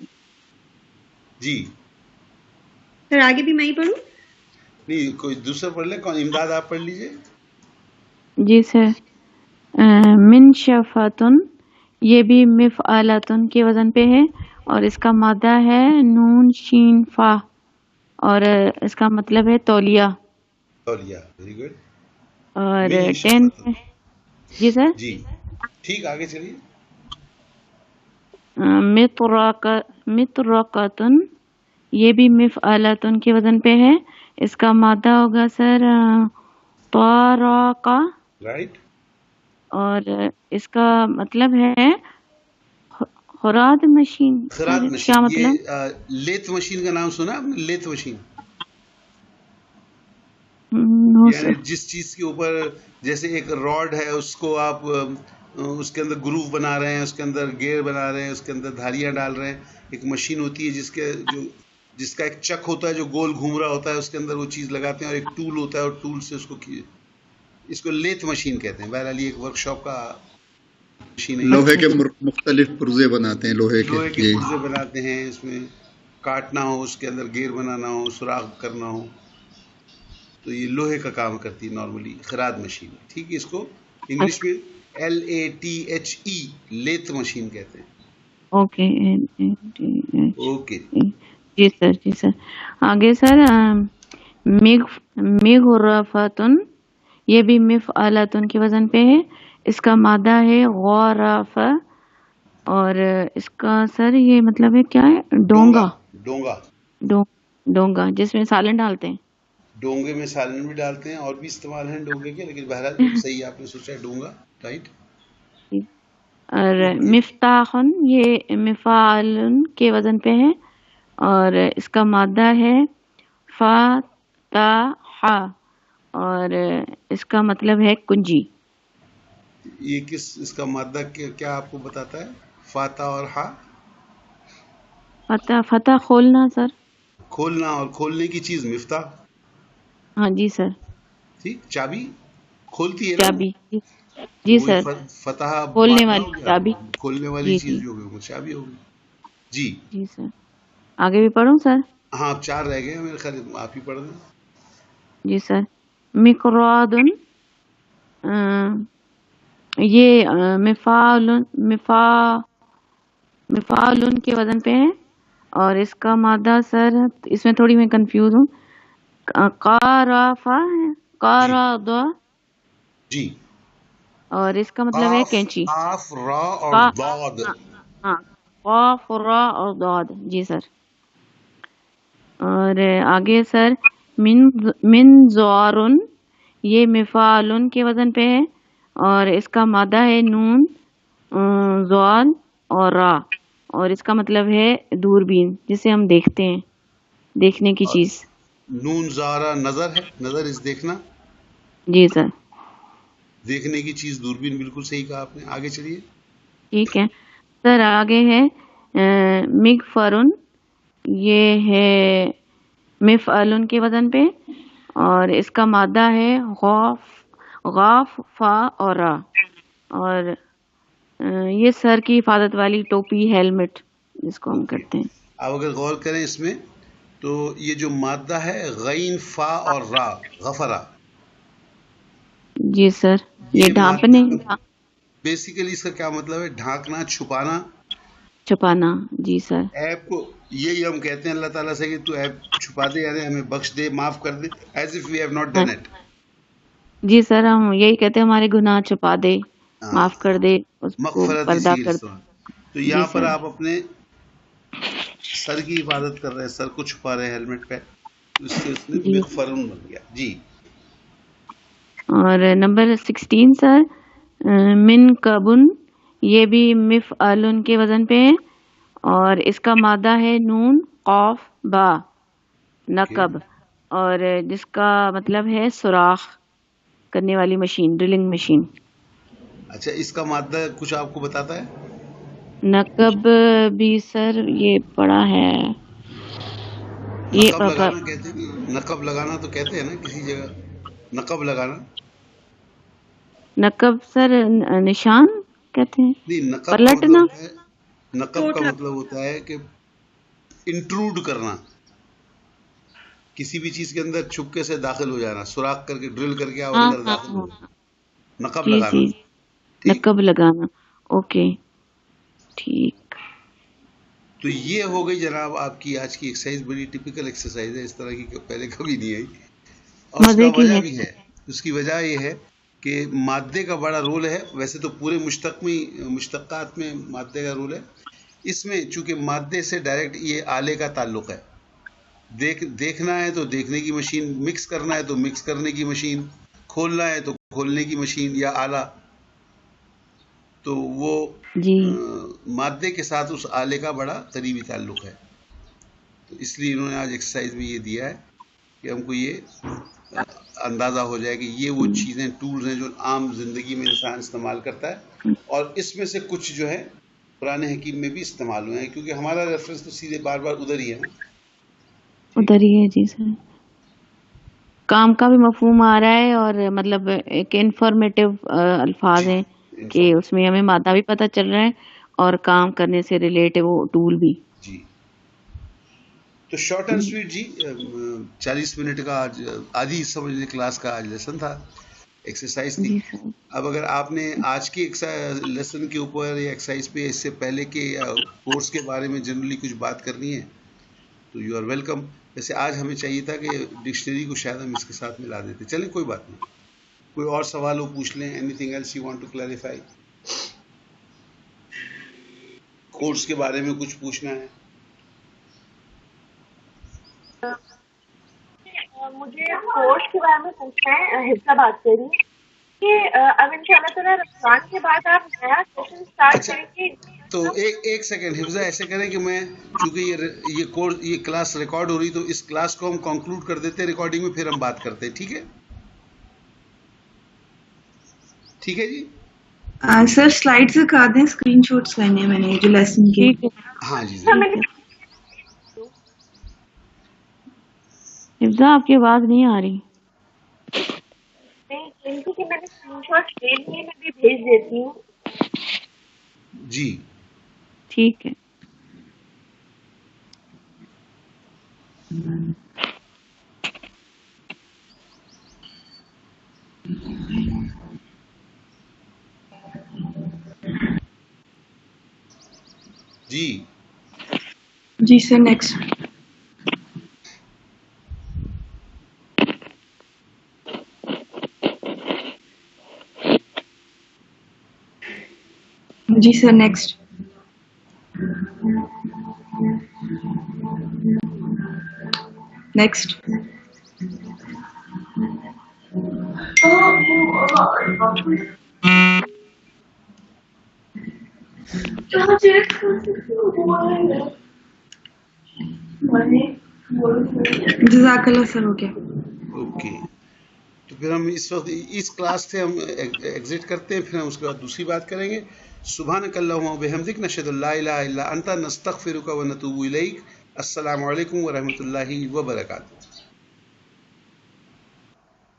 Speaker 1: جی
Speaker 6: سر آگے بھی میں ہی پڑھوں؟
Speaker 1: نہیں، کوئی دوسرا پڑھ لیں. کون؟ امداد آپ پڑھ لیجئے.
Speaker 3: جی سر. من شفاتن، یہ بھی مفعالتن کے وزن پہ ہے، اور اس کا مادہ ہے نون شین فا، اور اس کا مطلب ہے تولیہ.
Speaker 1: تولیہ. Very good.
Speaker 3: اور
Speaker 1: من
Speaker 3: 10
Speaker 1: شفاتن.
Speaker 3: جی سر
Speaker 1: جی ٹھیک، آگے چلیے.
Speaker 3: مطرقتن یہ بھی مفعلتن کے وزن پہ ہے. اس کا مادہ ہوگا سر طارقہ،
Speaker 1: رائٹ.
Speaker 3: اور اس کا مطلب ہے خراد مشین.
Speaker 1: خراط
Speaker 3: سر
Speaker 1: مشین،
Speaker 3: کیا مطلب؟
Speaker 1: یہ لیتھ مشین کا نام سنا آپ نے؟ لیتھ مشین
Speaker 3: نو
Speaker 1: یعنی
Speaker 3: سر.
Speaker 1: جس چیز کے اوپر جیسے ایک راڈ ہے، اس کو آپ اس کے اندر گروف بنا رہے ہیں، اس کے اندر گیئر بنا رہے ہیں، اس کے اندر دھاریاں ڈال رہے ہیں. ایک مشین ہوتی ہے جس کا ایک چک ہوتا ہے جو گول گھوم رہا ہوتا ہے، اس کے اندر وہ چیز لگاتے ہیں، اور ایک ٹول ہوتا ہے اور ٹول سے اس کو لیتھ مشین کہتے ہیں. بہرحال یہ ایک ورک شاپ کا مشین ہے.
Speaker 5: لوہے کے مختلف پرزے بناتے ہیں لوہے
Speaker 1: لوہے
Speaker 5: کے.
Speaker 1: کے
Speaker 5: جی
Speaker 1: پرزے بناتے ہیں، اس میں کاٹنا ہو، اس کے اندر گیئر بنانا ہو، سوراخ کرنا ہو، تو یہ لوہے کا کام کرتی ہے نارملی خراط مشین. ٹھیک ہے، اس کو انگلش میں LATHE لیتھ مشین کہتے ہیں.
Speaker 3: Okay
Speaker 1: okay.
Speaker 3: جی سر. جی سر. آگے سر مغرفتن یہ بھی مفعلتن کے وزن پہ ہے. اس کا مادہ ہے غرف، اور اس کا سر یہ مطلب ہے کیا ہے؟ ڈونگا.
Speaker 1: ڈونگا
Speaker 3: ڈونگا جس میں سالن ڈالتے ہیں.
Speaker 1: ڈونگے میں سالن بھی ڈالتے ہیں، اور بھی استعمال ہیں ڈونگے کے، لیکن بہرحال صحیح آپ نے سوچا ڈونگا. رائٹ.
Speaker 3: اور مفتاحن یہ مفعلن کے وزن پہ ہے، اور اس کا مادہ ہے فتح، اور اس کا مطلب ہے کنجی.
Speaker 1: یہ اس کا مادہ کیا آپ کو بتاتا ہے؟ فاتح اور ہا.
Speaker 3: فتح کھولنا سر.
Speaker 1: کھولنا، اور کھولنے کی چیز مفتاح.
Speaker 3: ہاں جی سر.
Speaker 1: ٹھیک، چابی کھولتی ہے نا.
Speaker 3: چابی. جی
Speaker 1: وہی
Speaker 3: سر.
Speaker 1: فتح
Speaker 3: کھولنے
Speaker 1: مادہ
Speaker 3: والی
Speaker 1: ہو گیا،
Speaker 3: چابی.
Speaker 1: کھولنے والی
Speaker 3: جی
Speaker 1: چیز
Speaker 3: جی
Speaker 1: جو ہوگی وہ چابی ہوگی. جی
Speaker 3: جی سر. آگے بھی پڑھوں سر؟
Speaker 1: ہاں، آپ 4 رہ گئے میرے خیال، آپ ہی پڑھ دیں.
Speaker 3: جی سر. مقرادن یہ مفعلن کے وزن پہ ہے، اور اس کا مادہ سر اس میں تھوڑی میں کنفیوز ہوں. قارد،
Speaker 1: جی.
Speaker 3: اور اس کا مطلب ہے
Speaker 1: قاف،
Speaker 3: کینچی.
Speaker 1: قاف، را اور ضاد.
Speaker 3: ہاں قاف را اور ضاد. جی سر. اور آگے سر من زوارن یہ مفعلن کے وزن پہ ہے، اور اس کا مادہ ہے نون، زوال اور را، اور اس کا مطلب ہے دوربین جسے ہم دیکھتے ہیں، دیکھنے کی چیز.
Speaker 1: نون زارا نظر ہے، نظر اس دیکھنا.
Speaker 3: جی سر.
Speaker 1: دیکھنے کی چیز دوربین، بالکل صحیح کہا آپ نے. آگے چلیے.
Speaker 3: ٹھیک ہے سر. آگے ہے مغفرن، یہ ہے مفعلن کے وزن پہ، اور اس کا مادہ ہے غاف، فا اور را، اور یہ سر کی حفاظت والی ٹوپی، ہیلمٹ جس کو ہم کرتے ہیں.
Speaker 1: آپ اگر غور کریں اس میں تو یہ جو مادہ ہے غین، فا اور را، غفرا.
Speaker 3: جی سر. یہ ڈھانپنے،
Speaker 1: بیسیکلی اس کا کیا مطلب ہے؟ ڈھانکنا، چھپانا،
Speaker 3: چھپانا. جی سر.
Speaker 1: ایپ کو یہی ہم کہتے ہیں اللہ تعالیٰ سے کہ تو ایپ چھپا دے، یعنی ہمیں بخش دے، معاف کر دے. As if we have not done it.
Speaker 3: جی سر. ہم یہی کہتے ہیں ہمارے گناہ چھپا دے، معاف کر دے، اس کو
Speaker 1: مغفرت
Speaker 3: پردہ
Speaker 1: اسی
Speaker 3: کر دے.
Speaker 1: استعمال. تو یہاں
Speaker 3: جی
Speaker 1: پر
Speaker 3: سر.
Speaker 1: آپ اپنے سر کی حفاظت کر رہے ہیں، سر کو چھپا رہے ہیں ہیلمٹ پہ، اس سے اس نے
Speaker 3: جی.
Speaker 1: مغفرن بن گیا. جی.
Speaker 3: اور نمبر 16 سر من کبن یہ بھی مفعلن کے وزن پہ ہے، اور اس کا مادہ ہے نون، قاف، با، نقب، اور جس کا مطلب ہے سوراخ کرنے والی مشین، ڈرلنگ مشین.
Speaker 1: اچھا، اس کا مادہ کچھ آپ کو بتاتا ہے؟
Speaker 3: نقب بھی سر یہ پڑا ہے.
Speaker 1: نقب لگانا کہتے ہیں، نقب لگانا تو کہتے ہیں نا کسی جگہ، نقب لگانا.
Speaker 3: نقب سر نشان کہتے ہیں،
Speaker 1: نہیں، نقب کا
Speaker 3: پلٹنا.
Speaker 1: مطلب ہے، نقب کا مطلب ہوتا ہے کہ انٹروڈ کرنا، کسی بھی چیز کے اندر چھپکے سے داخل ہو جانا، سوراخ کر کے، ڈرل کر کے آپ اندر داخل ہو جانا. نقب
Speaker 3: جی
Speaker 1: لگانا.
Speaker 3: جی.
Speaker 1: ٹھیک.
Speaker 3: نقب لگانا. اوکے ٹھیک.
Speaker 1: تو یہ ہو گئی جناب آپ کی آج کی ایکسرسائز. بڑی ٹپیکل ایکسرسائز ہے، اس طرح کی پہلے کبھی نہیں آئی، اور اس
Speaker 3: مزے
Speaker 1: کا
Speaker 3: کی
Speaker 1: وجہ
Speaker 3: ہے.
Speaker 1: بھی ہے. اس کی وجہ یہ ہے کہ مادے کا بڑا رول ہے. ویسے تو پورے مشتقات میں مادے کا رول ہے. اس میں چونکہ مادے سے ڈائریکٹ یہ آلے کا تعلق ہے. دیکھنا ہے تو دیکھنے کی مشین، مکس کرنا ہے تو مکس کرنے کی مشین، کھولنا ہے تو کھولنے کی مشین یا آلہ. تو وہ
Speaker 3: جی
Speaker 1: مادے کے ساتھ اس آلے کا بڑا قریبی تعلق ہے. تو اس لیے انہوں نے آج ایکسرسائز میں یہ دیا ہے کہ ہم کو یہ اندازہ ہو جائے کہ یہ وہ چیزیں، ٹولز ہیں جو عام زندگی میں انسان استعمال کرتا ہے، اور اس میں سے کچھ جو ہے قرآن حکیم میں بھی استعمال ہوئے ہیں، کیونکہ ہمارا ریفرنس تو سیدھے بار بار ادھر ہی ہے نا.
Speaker 3: ادھر ہی ہے. جی سر، کام کا بھی مفہوم آ رہا ہے، اور مطلب ایک انفارمیٹیو الفاظ ہیں کہ اس میں ہمیں مادہ بھی پتہ چل رہا ہے اور کام کرنے سے ریلیٹ ہے وہ ٹول بھی.
Speaker 1: جی تو شارٹ اینڈ سویٹ جی. 40 منٹ کا آج آدھی سمجھنے کلاس کا آج لیسن تھا، ایکسرسائز تھی.
Speaker 3: جی سر.
Speaker 1: اب اگر آپ نے آج کی لیسن کے اوپر یا ایکسرسائز پہ اس سے پہلے کے کورس کے بارے میں جنرلی کچھ بات کرنی ہے تو یو آر ویلکم. جیسے آج ہمیں چاہیے تھا کہ ڈکشنری کو شاید ہم اس کے ساتھ ملا دیتے. چلیں کوئی بات نہیں، کوئی اور سوال ہو پوچھ لیں. Anything else you want to clarify? Course کے بارے میں کچھ پوچھنا ہے؟
Speaker 4: مجھے کورس کے بارے میں پوچھنا ہے. حفظہ بات کر رہی ہوں کہ اب ان شاء اللہ تعالیٰ رمضان کے بعد آپ نیا سیشن اسٹارٹ کریں گے.
Speaker 1: تو ایک سیکنڈ حفظہ، ایسے کریں کہ میں چونکہ یہ کلاس ریکارڈ ہو رہی تو اس کلاس کو ہم کنکلوڈ کر دیتے ریکارڈنگ میں، پھر ہم بات کرتے ہیں. ٹھیک ہے؟ ٹھیک ہے جی.
Speaker 2: سر سلائڈز دکھا دیں، اسکرین شاٹس لینے ہیں میں نے جو لیسن کی.
Speaker 1: ہاں جی.
Speaker 3: حفظہ آپ کی آواز نہیں آ رہی.
Speaker 4: کہ میں نے اسکرین شاٹ لے لیے، میں بھی بھیج دیتی ہوں.
Speaker 1: جی
Speaker 3: ٹھیک ہے.
Speaker 1: جی
Speaker 2: جی سر نیکسٹ. جی سر نیکسٹ. نیکسٹ. جزاک اللہ سر. ہو گیا.
Speaker 1: اوکے. تو پھر ہم اس وقت اس کلاس سے ہم ایگزٹ کرتے ہیں، پھر ہم اس کے بعد دوسری بات کریں گے. سبحانک اللہم و بحمدک، نشہد ان لا الہ الا انت، نستغفرک و نتوب الیک. السلام علیکم ورحمۃ اللہ وبرکاتہ.